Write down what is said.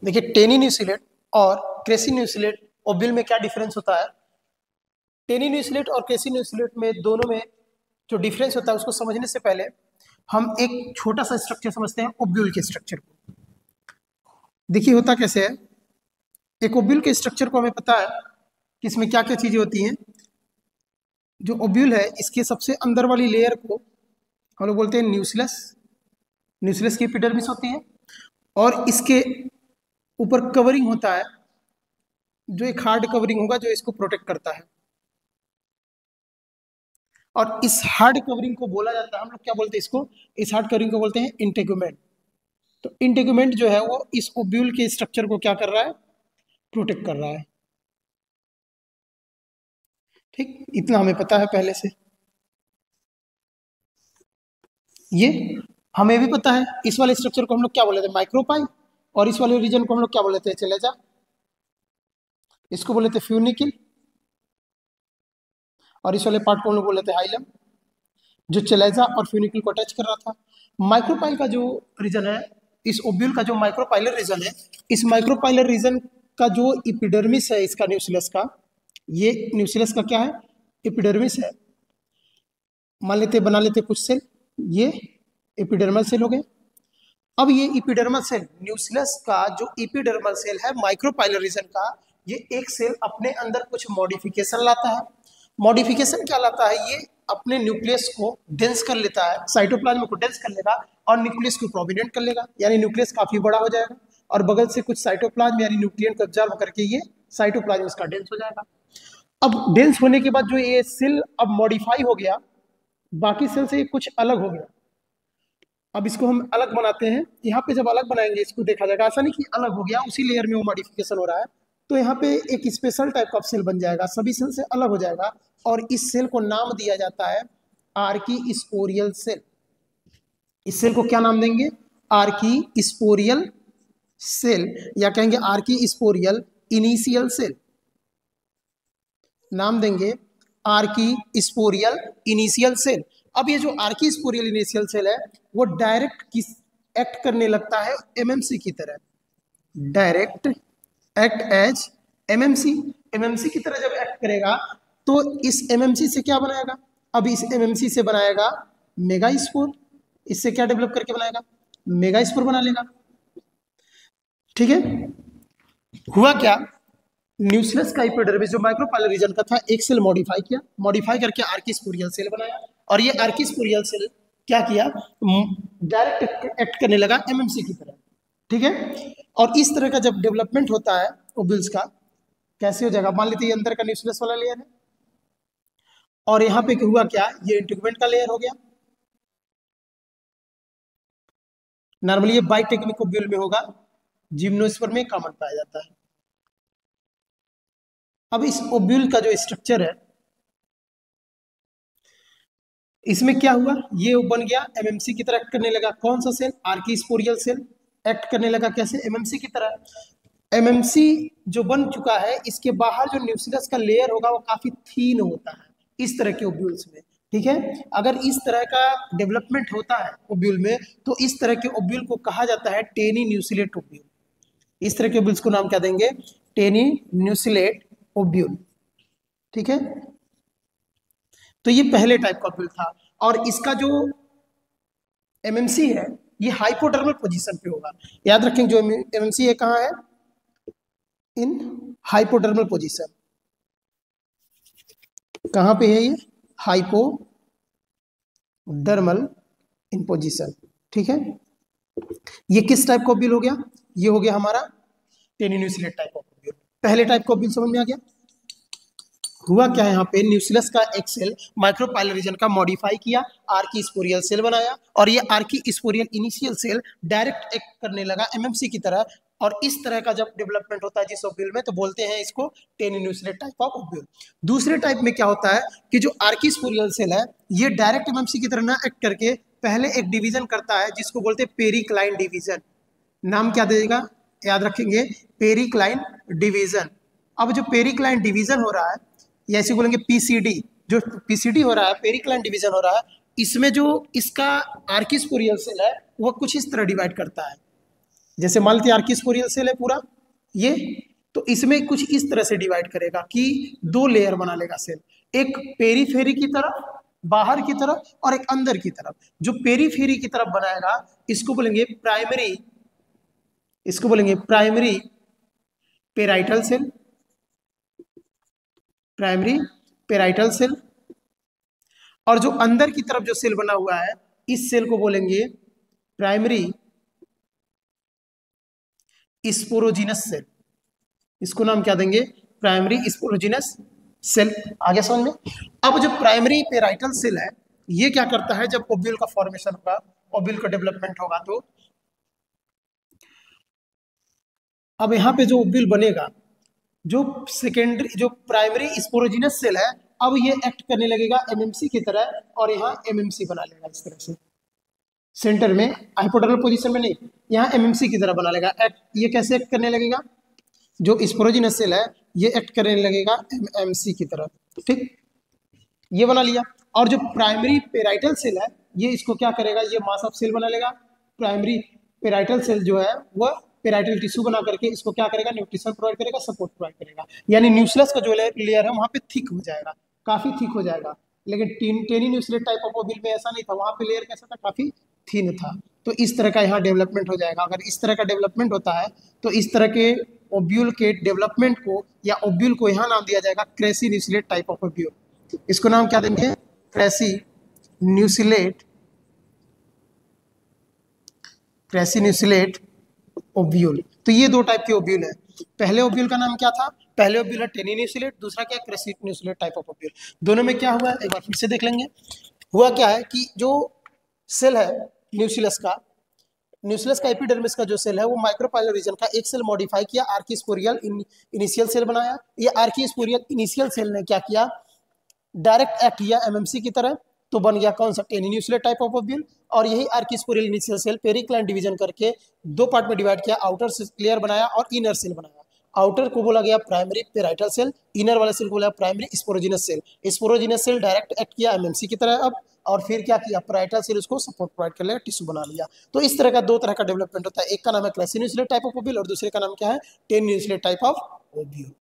देखिए टेनिन्यूक्लिएट और क्रेसिन्यूक्लिएट ओव्यूल में क्या डिफरेंस होता है। टेनिन्यूक्लिएट और क्रेसिन्यूक्लिएट में दोनों में जो डिफरेंस होता है उसको समझने से पहले हम एक छोटा सा स्ट्रक्चर समझते हैं ओव्यूल के स्ट्रक्चर को। देखिए होता कैसे है, एक ओव्यूल के स्ट्रक्चर को हमें पता है कि इसमें क्या क्या चीजें होती हैं। जो ओव्यूल है इसके सबसे अंदर वाली लेयर को हम लोग बोलते हैं न्यूक्लियस। न्यूक्लियस की एपिडर्मिस होती है और इसके ऊपर कवरिंग होता है जो एक हार्ड कवरिंग होगा जो इसको प्रोटेक्ट करता है। और इस हार्ड कवरिंग को बोला जाता है, हम लोग क्या बोलते हैं इसको, इस हार्ड कवरिंग को बोलते हैं इंटेगुमेंट। तो इंटेगुमेंट जो है वो इस ओव्यूल के स्ट्रक्चर को क्या कर रहा है, प्रोटेक्ट कर रहा है। ठीक, इतना हमें पता है पहले से। ये हमें भी पता है इस वाले स्ट्रक्चर को हम लोग क्या बोले थे, माइक्रोपाइल। और इस वाले रीजन को हम लोग क्या बोले थे, चले जा, इसको बोले थे फ्यूनिकिल। और इस वाले पार्ट को हम लोग बोले थे हाइलम, जो चलेजा और फ्यूनिकिल को अटैच कर रहा था। माइक्रोपाइल का जो रीजन है, इस ओव्यूल का जो माइक्रोपाइलर रीजन है, इस माइक्रोपाइलर रीजन का जो इपिडर्मिस है इसका न्यूक्लियस का, ये न्यूक्लियस का क्या है, एपिडर्मिस है। मान लेते बना लेते कुछ सेल, ये एपिडर्मल सेल हो गए। अब ये एपिडर्मल सेल, न्यूक्लियस का जो एपिडर्मल सेल है माइक्रोपाइलर रीजन का, ये एक सेल अपने अंदर कुछ मॉडिफिकेशन लाता है। मॉडिफिकेशन क्या लाता है, ये अपने न्यूक्लियस को डेंस कर लेता है, साइटोप्लाज्म को डेंस कर लेगा और न्यूक्लियस को प्रोविडेंट कर लेगा, यानी न्यूक्लियस काफी बड़ा हो जाएगा और बगल से कुछ साइटोप्लाज्म यानी न्यूट्रिएंट को ऑब्जर्व करके ये साइटोप्लाज्म इसका डेंस हो जाएगा। अब डेंस होने के बाद जो ये सेल अब मॉडिफाई हो गया, बाकी सेल से कुछ अलग हो गया। अब इसको हम अलग बनाते हैं, यहाँ पे जब अलग बनाएंगे इसको देखा जाएगा, ऐसा नहीं कि अलग हो गया उसी लेयर में वो मॉडिफिकेशन हो रहा है। तो यहाँ पे एक स्पेशल टाइप का सेल बन जाएगा, सभी सेल से अलग हो जाएगा और इस सेल को नाम दिया जाता है आर्कीस्पोरियल सेल। इस सेल को क्या नाम देंगे, आर्कीस्पोरियल सेल, या कहेंगे आर्कीस्पोरियल इनिशियल सेल। नाम देंगे आर्कीस्पोरियल इनिशियल सेल। अब ये जो आर्कीस्पोरियल इनिशियल सेल है वो डायरेक्ट किस एक्ट करने लगता है एमएमसी की तरह, direct act as MMC. MMC की तरह जब एक्ट करेगा तो इस एमएमसी से क्या बनाएगा, अब इस एमएमसी से बनाएगा मेगास्पोर। इससे क्या डेवलप करके बनाएगा, मेगास्पोर बना लेगा। ठीक है, हुआ क्या, न्यूक्लियस का एपिडर्मिस जो माइक्रोपाइलर रीजन का था, एक सेल मॉडिफाई किया, मॉडिफाई करके आर्कीस्पोरियल सेल बनाया और ये आर्कीस्पोरियल सेल क्या किया, डायरेक्ट एक्ट करने लगा एमएमसी की तरह। ठीक है, और इस तरह का जब डेवलपमेंट होता है ओव्यूल्स का, कैसे हो जाएगा, मान लेते हैं अंदर का न्यूक्लियस वाला लेयर है और यहाँ पे हुआ क्या, ये इंटीग्यूमेंट का लेयर हो गया। नॉर्मली ये बाइटेक्निक ओव्यूल में होगा, जिम्नोस्पर्म में कॉमन पाया जाता है। अब इस ओव्यूल का जो स्ट्रक्चर है, इसमें क्या हुआ, ये बन गया एमएमसी की तरह एक्ट करने लगा। कौन सा सेल, आर्कीस्पोरियल सेल एक्ट करने लगा कैसे, एमएमसी की तरह। एमएमसी जो बन चुका है, इसके बाहर जो न्यूक्लियस का लेयर होगा वो काफी थीन होता है इस तरह के ओव्यूल्स में। ठीक है, अगर इस तरह का डेवलपमेंट होता है ओव्यूल में तो इस तरह के ओव्यूल को कहा जाता है टेनिन्यूक्लिएट ओव्यूल। इस तरह के ओव्यूल्स को नाम क्या देंगे, टेनिन्यूक्लिएट ओव्यूल। ठीक है, तो ये पहले टाइप का ओव्यूल था और इसका जो एमएमसी है ये हाइपोडर्मल पोजीशन पे होगा। याद रखें जो एमएमसी है कहाँ है, इन हाइपोडर्मल पोजीशन। कहाँ पे है ये, हाइपोडर्मल इन पोजीशन। ठीक है, ये किस टाइप का ओव्यूल हो गया, ये हो गया हमारा टेनिन्यूक्लिएट टाइप ऑफ ओव्यूल। पहले टाइप का ओव्यूल समझ में आ गया। हुआ क्या, यहाँ पे न्यूक्लियस का एक सेल माइक्रोपाइलर रीजन का मॉडिफाई किया, आर्कीस्पोरियल सेल बनाया और ये आर्कीस्पोरियल इनिशियल सेल डायरेक्ट एक्ट करने लगा एमएमसी की तरह। और इस तरह का जब डेवलपमेंट होता है जिस ओव्यूल में, तो बोलते हैं इसको टेनिन्यूक्लिएट टाइप ऑफ ओव्यूल। दूसरे टाइप में क्या होता है कि जो आर्कीस्पोरियल सेल है ये डायरेक्ट एमएमसी की तरह ना एक्ट करके पहले एक डिवीजन करता है जिसको बोलते हैं पेरिक्लाइन डिवीजन। नाम क्या देगा, याद रखेंगे, पेरिक्लाइन डिवीजन। अब जो पेरिक्लाइन डिवीजन हो रहा है, या ऐसे बोलेंगे पीसीडी, जो पीसीडी हो रहा है, पेरिक्लाइन डिवीजन हो रहा है, इसमें जो इसका आर्कीस्पोरियल सेल है वो कुछ इस तरह डिवाइड करता है। जैसे मान लीजिए आर्किस्पोरियल सेल है पूरा ये, तो इसमें कुछ इस तरह से डिवाइड करेगा कि दो लेयर बना लेगा सेल, एक पेरीफेरी की तरफ बाहर की तरफ और एक अंदर की तरफ। जो पेरीफेरी की तरफ बनाएगा इसको बोलेंगे प्राइमरी, इसको बोलेंगे primary parietal cell, primary parietal cell. और जो अंदर की तरफ जो सेल बना हुआ है इस सेल को बोलेंगे प्राइमरी स्पोरोजिनस सेल। इसको नाम क्या देंगे? Primary sporogenous cell. आगे समझ में। अब जो प्राइमरी पेराइटल सेल है ये क्या करता है, जब ओव्यूल का फॉर्मेशन होगा, ओव्यूल का डेवलपमेंट होगा, तो अब यहाँ पे जो ओव्यूल बनेगा, जो सेकेंडरी जो प्राइमरी स्पोरोजिनस सेल है अब ये एक्ट करने लगेगा एमएमसी की तरह, और यहाँ एमएमसी बना लेगा इस तरह से सेंटर में, हाइपोटोनल पोजीशन में नहीं, यहाँ एमएमसी की तरह बना लेगा। एक्ट ये कैसे एक्ट करने लगेगा? जो स्पोरोजिनस सेल है ये एक्ट करने लगेगा एमएमसी की तरह, ठीक, ये बना लिया। और जो प्राइमरी पेराइटल सेल है ये इसको क्या करेगा, ये मास ऑफ सेल बना लेगा। प्राइमरी पेराइटल सेल जो है वह पेराइटल टिश्यू बना करके इसको क्या करेगा, न्यूट्रिशन प्रोवाइड करेगा, सपोर्ट प्रोवाइड करेगा। यानी न्यूक्लियस का जो लेयर है वहाँ पे थिक हो जाएगा, काफी थिक हो जाएगा। लेकिन tenui nucleus type of ovule में ऐसा नहीं था, वहाँ पे लेयर कैसा था, काफी थिन था। तो इस तरह का यहाँ डेवलपमेंट हो जाएगा। अगर इस तरह का डेवलपमेंट होता है तो इस तरह के ओव्यूल के डेवलपमेंट को या ओव्यूल को यहाँ नाम दिया जाएगा cracy nucleus type of ovule. इसको नाम क्या देंगे? Cracy nucleus, cracy nucleus ovule. तो ये दो टाइप के ओव्यूल है। पहले ओव्यूल का नाम क्या था? पहले ओव्यूल है टेनी न्यूक्लियस, दूसरा क्या है, crassi nucleus type of ovule. दोनों में क्या हुआ है एक बार फिर से देख लेंगे। हुआ क्या है कि जो सेल है न्यूक्लियस का एपिडर्मिस का जो सेल है वो माइक्रोपाइलर रीजन का एक सेल मॉडिफाई किया, आर्किस्पोरियल इनिशियल सेल बनाया। ये आर्किस्पोरियल इनिशियल सेल ने क्या किया, डायरेक्ट एक्ट किया एमएमसी की तरह, तो बन गया कौन सा, tenui nucleus type of ovule. और यही archesporial initial cell periclinal division करके दो पार्ट में डिवाइड किया, आउटर लेयर बनाया और इनर सेल बनाया। आउटर को बोला गया प्राइमरी पेराइटल सेल, इनर वाले सेल को बोला primary sporogenous cell. Sporogenous cell direct act किया एमएमसी की तरह अब, और फिर क्या किया, पेराइटल सेल उसको सपोर्ट प्रोवाइड कर लिया, टिश्यू बना लिया। तो इस तरह का दो तरह का डेवलपमेंट होता है, एक का नाम है crassi nucleus type of ovule और दूसरे का नाम क्या है, tenui nucleus type of ovule.